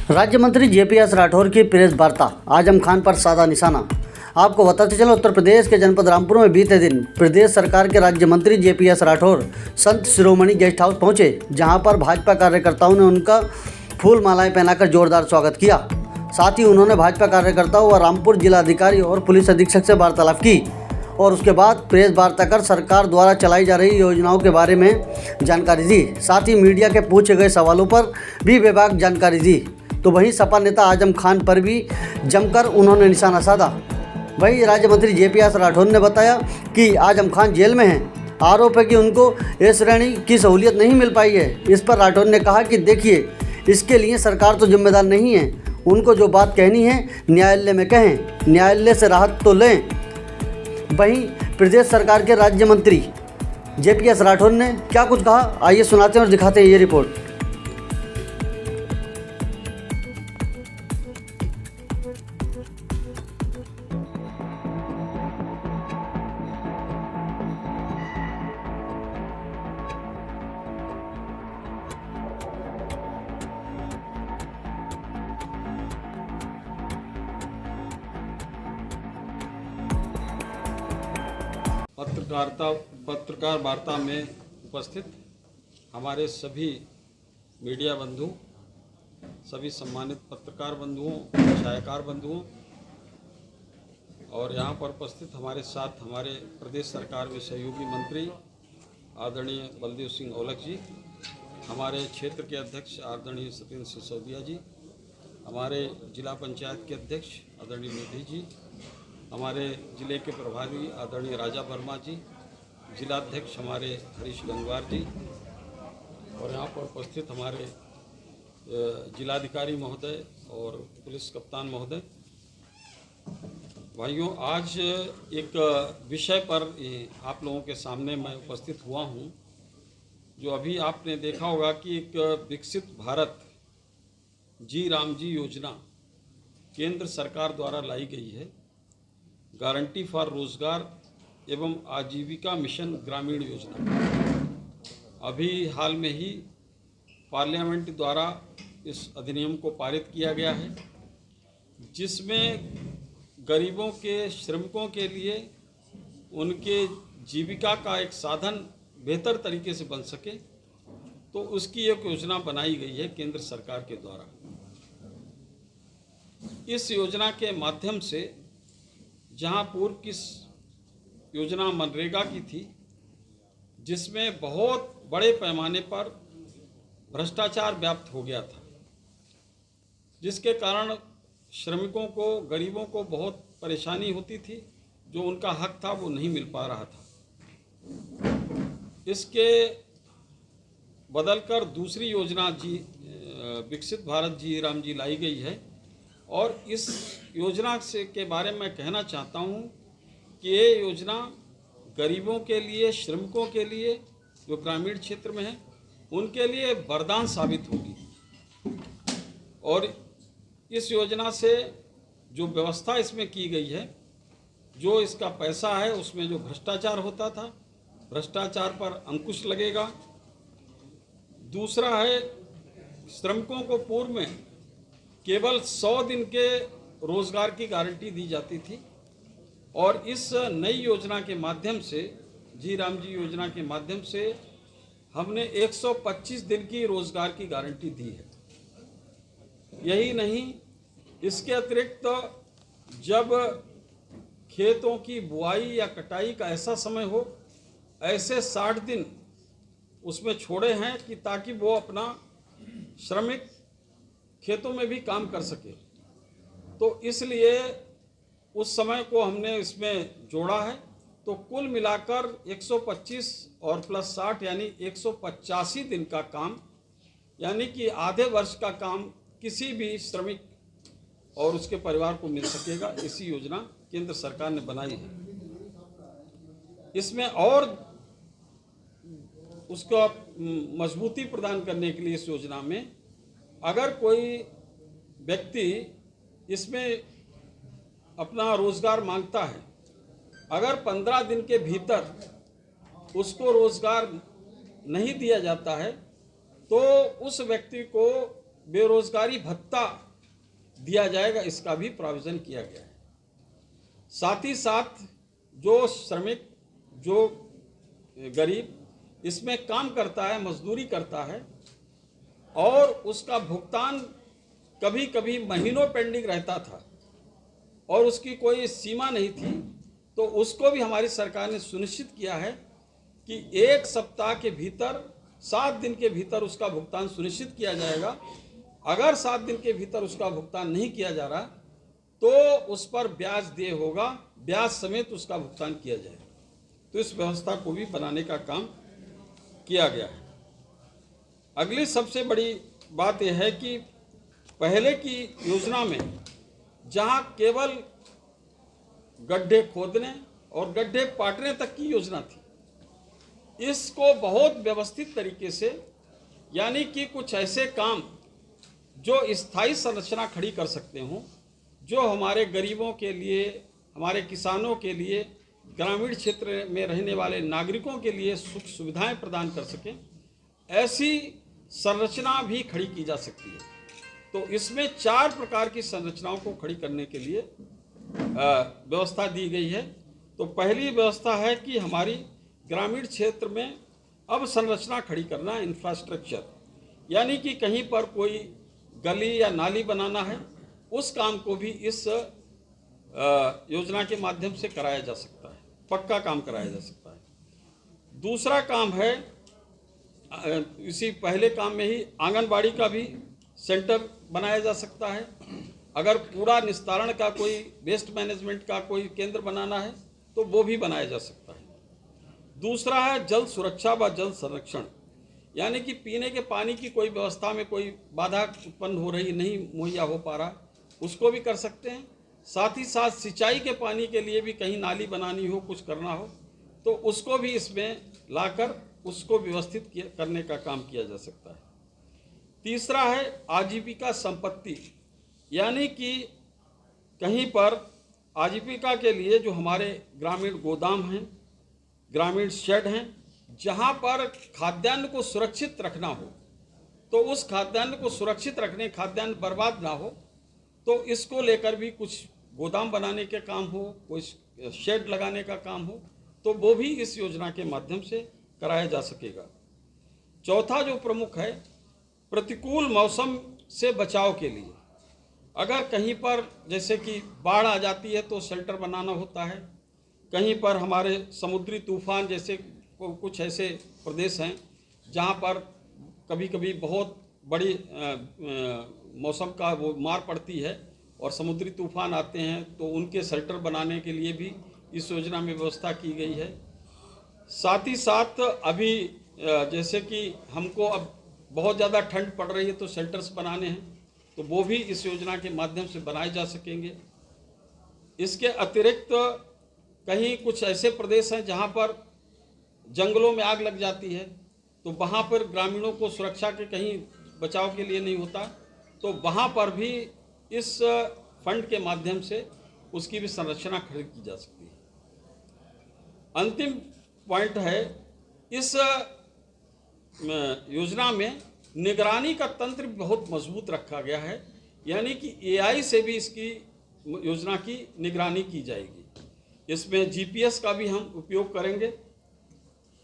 राज्य मंत्री जेपीएस राठौर की प्रेस वार्ता, आजम खान पर साधा निशाना। आपको बताते चलो, उत्तर प्रदेश के जनपद रामपुर में बीते दिन प्रदेश सरकार के राज्य मंत्री JPS Rathore Sant Shiromani guest house पहुंचे, जहां पर भाजपा कार्यकर्ताओं ने उनका फूल मालाएं पहनाकर जोरदार स्वागत किया। साथ ही उन्होंने भाजपा कार्यकर्ताओं व रामपुर जिलाधिकारी और पुलिस अधीक्षक से वार्तालाप की और उसके बाद प्रेस वार्ता कर सरकार द्वारा चलाई जा रही योजनाओं के बारे में जानकारी दी। साथ ही मीडिया के पूछे गए सवालों पर भी विभाग जानकारी दी। तो वहीं सपा नेता आजम खान पर भी जमकर उन्होंने निशाना साधा। वहीं राज्य मंत्री जेपीएस राठौर ने बताया कि आजम खान जेल में हैं। आरोप है कि उनको ए श्रेणी की सहूलियत नहीं मिल पाई है। इस पर राठौर ने कहा कि देखिए, इसके लिए सरकार तो जिम्मेदार नहीं है। उनको जो बात कहनी है न्यायालय में कहें, न्यायालय से राहत तो लें। वहीं प्रदेश सरकार के राज्य मंत्री जेपीएस राठौर ने क्या कुछ कहा, आइए सुनाते हैं और दिखाते हैं ये रिपोर्ट। पत्रकार वार्ता में उपस्थित हमारे सभी मीडिया बंधु, सभी सम्मानित पत्रकार बंधुओं, छायाकार बंधुओं और यहाँ पर उपस्थित हमारे साथ हमारे प्रदेश सरकार में सहयोगी मंत्री आदरणीय बलदेव सिंह औलख जी, हमारे क्षेत्र के अध्यक्ष आदरणीय सत्येंद्र सिसोदिया जी, हमारे जिला पंचायत के अध्यक्ष आदरणीय निधि जी, हमारे जिले के प्रभारी आदरणीय राजा वर्मा जी, जिलाध्यक्ष हमारे हरीश गंगवार जी और यहाँ पर उपस्थित हमारे जिलाधिकारी महोदय और पुलिस कप्तान महोदय। भाइयों, आज एक विषय पर आप लोगों के सामने मैं उपस्थित हुआ हूँ, जो अभी आपने देखा होगा कि एक विकसित भारत जी राम जी योजना केंद्र सरकार द्वारा लाई गई है। गारंटी फॉर रोजगार एवं आजीविका मिशन ग्रामीण योजना अभी हाल में ही पार्लियामेंट द्वारा इस अधिनियम को पारित किया गया है, जिसमें गरीबों के, श्रमिकों के लिए उनके जीविका का एक साधन बेहतर तरीके से बन सके, तो उसकी एक योजना बनाई गई है केंद्र सरकार के द्वारा। इस योजना के माध्यम से, जहां पूर्व की योजना मनरेगा की थी, जिसमें बहुत बड़े पैमाने पर भ्रष्टाचार व्याप्त हो गया था, जिसके कारण श्रमिकों को, गरीबों को बहुत परेशानी होती थी, जो उनका हक था वो नहीं मिल पा रहा था। इसके बदलकर दूसरी योजना विकसित भारत जी राम जी लाई गई है और इस योजना से के बारे में कहना चाहता हूँ कि ये योजना गरीबों के लिए, श्रमिकों के लिए जो ग्रामीण क्षेत्र में है, उनके लिए वरदान साबित होगी। और इस योजना से जो व्यवस्था इसमें की गई है, जो इसका पैसा है, उसमें जो भ्रष्टाचार होता था, भ्रष्टाचार पर अंकुश लगेगा। दूसरा है, श्रमिकों को पूर्व में केवल 100 दिन के रोजगार की गारंटी दी जाती थी और इस नई योजना के माध्यम से, जी राम जी योजना के माध्यम से, हमने 125 दिन की रोजगार की गारंटी दी है। यही नहीं, इसके अतिरिक्त जब खेतों की बुआई या कटाई का ऐसा समय हो, ऐसे 60 दिन उसमें छोड़े हैं कि ताकि वो अपना श्रमिक खेतों में भी काम कर सके। तो इसलिए उस समय को हमने इसमें जोड़ा है। तो कुल मिलाकर 125 और प्लस 60 यानी 185 दिन का काम, यानी कि आधे वर्ष का काम किसी भी श्रमिक और उसके परिवार को मिल सकेगा। इसी योजना केंद्र सरकार ने बनाई है। इसमें और उसको मजबूती प्रदान करने के लिए इस योजना में, अगर कोई व्यक्ति इसमें अपना रोजगार मांगता है, अगर 15 दिन के भीतर उसको रोजगार नहीं दिया जाता है, तो उस व्यक्ति को बेरोजगारी भत्ता दिया जाएगा, इसका भी प्रावधान किया गया है। साथ ही साथ जो श्रमिक, जो गरीब इसमें काम करता है, मजदूरी करता है और उसका भुगतान कभी कभी महीनों पेंडिंग रहता था और उसकी कोई सीमा नहीं थी, तो उसको भी हमारी सरकार ने सुनिश्चित किया है कि 1 सप्ताह के भीतर, 7 दिन के भीतर उसका भुगतान सुनिश्चित किया जाएगा। अगर 7 दिन के भीतर उसका भुगतान नहीं किया जा रहा तो उस पर ब्याज देय होगा, ब्याज समेत उसका भुगतान किया जाएगा। तो इस व्यवस्था को भी बनाने का काम किया गया है। अगली सबसे बड़ी बात यह है कि पहले की योजना में जहां केवल गड्ढे खोदने और गड्ढे पाटने तक की योजना थी, इसको बहुत व्यवस्थित तरीके से, यानी कि कुछ ऐसे काम जो स्थायी संरचना खड़ी कर सकते हों, जो हमारे गरीबों के लिए, हमारे किसानों के लिए, ग्रामीण क्षेत्र में रहने वाले नागरिकों के लिए सुख सुविधाएं प्रदान कर सकें, ऐसी संरचना भी खड़ी की जा सकती है। तो इसमें 4 प्रकार की संरचनाओं को खड़ी करने के लिए व्यवस्था दी गई है। तो पहली व्यवस्था है कि हमारी ग्रामीण क्षेत्र में अब संरचना खड़ी करना, इंफ्रास्ट्रक्चर, यानी कि कहीं पर कोई गली या नाली बनाना है, उस काम को भी इस योजना के माध्यम से कराया जा सकता है, पक्का काम कराया जा सकता है। दूसरा काम है, इसी पहले काम में ही आंगनबाड़ी का भी सेंटर बनाया जा सकता है। अगर कूड़ा निस्तारण का कोई, वेस्ट मैनेजमेंट का कोई केंद्र बनाना है तो वो भी बनाया जा सकता है। दूसरा है जल सुरक्षा व जल संरक्षण, यानी कि पीने के पानी की कोई व्यवस्था में कोई बाधा उत्पन्न हो रही, नहीं मुहैया हो पा रहा, उसको भी कर सकते हैं। साथ ही साथ सिंचाई के पानी के लिए भी कहीं नाली बनानी हो, कुछ करना हो, तो उसको भी इसमें लाकर उसको व्यवस्थित करने का काम किया जा सकता है। तीसरा है आजीविका संपत्ति, यानी कि कहीं पर आजीविका के लिए जो हमारे ग्रामीण गोदाम हैं, ग्रामीण शेड हैं, जहां पर खाद्यान्न को सुरक्षित रखना हो, तो उस खाद्यान्न को सुरक्षित रखने, खाद्यान्न बर्बाद ना हो, तो इसको लेकर भी कुछ गोदाम बनाने के काम हो, कुछ शेड लगाने का काम हो, तो वो भी इस योजना के माध्यम से कराया जा सकेगा। चौथा जो प्रमुख है, प्रतिकूल मौसम से बचाव के लिए अगर कहीं पर जैसे कि बाढ़ आ जाती है तो शेल्टर बनाना होता है, कहीं पर हमारे समुद्री तूफान जैसे कुछ ऐसे प्रदेश हैं जहां पर कभी कभी बहुत बड़ी मौसम का वो मार पड़ती है और समुद्री तूफान आते हैं, तो उनके शेल्टर बनाने के लिए भी इस योजना में व्यवस्था की गई है। साथ ही साथ अभी जैसे कि हमको अब बहुत ज़्यादा ठंड पड़ रही है तो शेल्टर्स बनाने हैं, तो वो भी इस योजना के माध्यम से बनाए जा सकेंगे। इसके अतिरिक्त कहीं कुछ ऐसे प्रदेश हैं जहाँ पर जंगलों में आग लग जाती है, तो वहाँ पर ग्रामीणों को सुरक्षा के कहीं बचाव के लिए नहीं होता, तो वहाँ पर भी इस फंड के माध्यम से उसकी भी संरचना खड़ी की जा सकती है। अंतिम पॉइंट है, इस योजना में निगरानी का तंत्र बहुत मजबूत रखा गया है, यानी कि एआई से भी इसकी योजना की निगरानी की जाएगी। इसमें जीपीएस का भी हम उपयोग करेंगे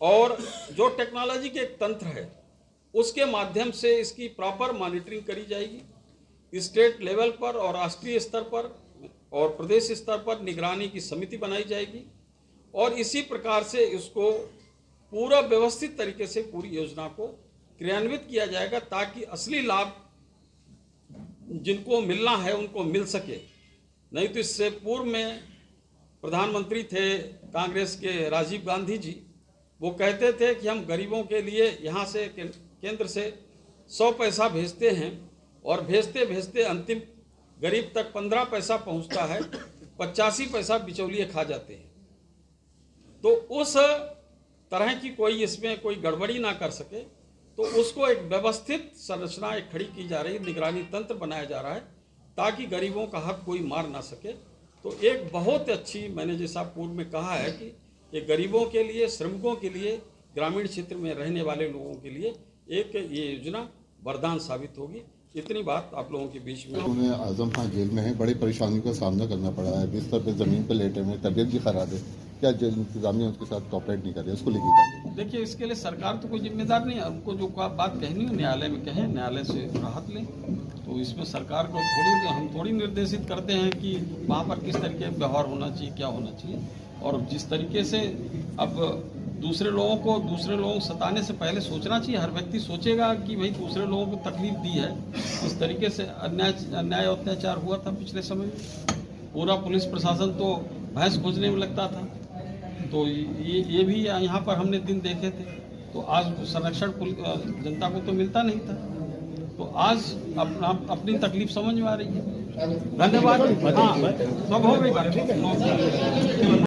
और जो टेक्नोलॉजी के एक तंत्र है उसके माध्यम से इसकी प्रॉपर मॉनिटरिंग करी जाएगी। स्टेट लेवल पर और राष्ट्रीय स्तर पर और प्रदेश स्तर पर निगरानी की समिति बनाई जाएगी और इसी प्रकार से इसको पूरा व्यवस्थित तरीके से पूरी योजना को क्रियान्वित किया जाएगा ताकि असली लाभ जिनको मिलना है उनको मिल सके। नहीं तो इससे पूर्व में प्रधानमंत्री थे कांग्रेस के राजीव गांधी जी, वो कहते थे कि हम गरीबों के लिए यहाँ से केंद्र से 100 पैसा भेजते हैं और भेजते भेजते अंतिम गरीब तक 15 पैसा पहुँचता है, 85 पैसा बिचौलिए खा जाते हैं। तो उस तरह की कोई इसमें कोई गड़बड़ी ना कर सके, तो उसको एक व्यवस्थित संरचना एक खड़ी की जा रही है, निगरानी तंत्र बनाया जा रहा है ताकि गरीबों का हक कोई मार ना सके। तो एक बहुत अच्छी, मैंने जैसा पूर्व में कहा है कि ये गरीबों के लिए, श्रमिकों के लिए, ग्रामीण क्षेत्र में रहने वाले लोगों के लिए एक ये योजना वरदान साबित होगी। इतनी बात आप लोगों के बीच में। उन्हें आजम खान जेल में है, बड़ी परेशानियों का सामना करना पड़ा है, बिस्तर पे ज़मीन पे लेटे हुए, तबीयत भी खराब है। क्या जेल इंतजामिया उसके साथ कॉपरेट नहीं कर रही, उसको लेके क्या? देखिए, इसके लिए सरकार तो कोई जिम्मेदार नहीं है। उनको जो बात कहनी हो न्यायालय में कहें, न्यायालय से राहत लें। तो इसमें सरकार को हम थोड़ी निर्देशित करते हैं कि वहाँ पर किस तरीके का व्यवहार होना चाहिए, क्या होना चाहिए। और जिस तरीके से अब दूसरे लोगों को सताने से पहले सोचना चाहिए। हर व्यक्ति सोचेगा कि भाई दूसरे लोगों को तकलीफ दी है, इस तरीके से अन्याय अत्याचार हुआ था पिछले समय में। पूरा पुलिस प्रशासन तो भैंस खोजने में लगता था। तो ये भी यहाँ पर हमने दिन देखे थे। तो आज संरक्षण जनता को तो मिलता नहीं था। तो आज अपनी तकलीफ समझ में आ रही है। धन्यवाद। हाँ, सब हो गई बात।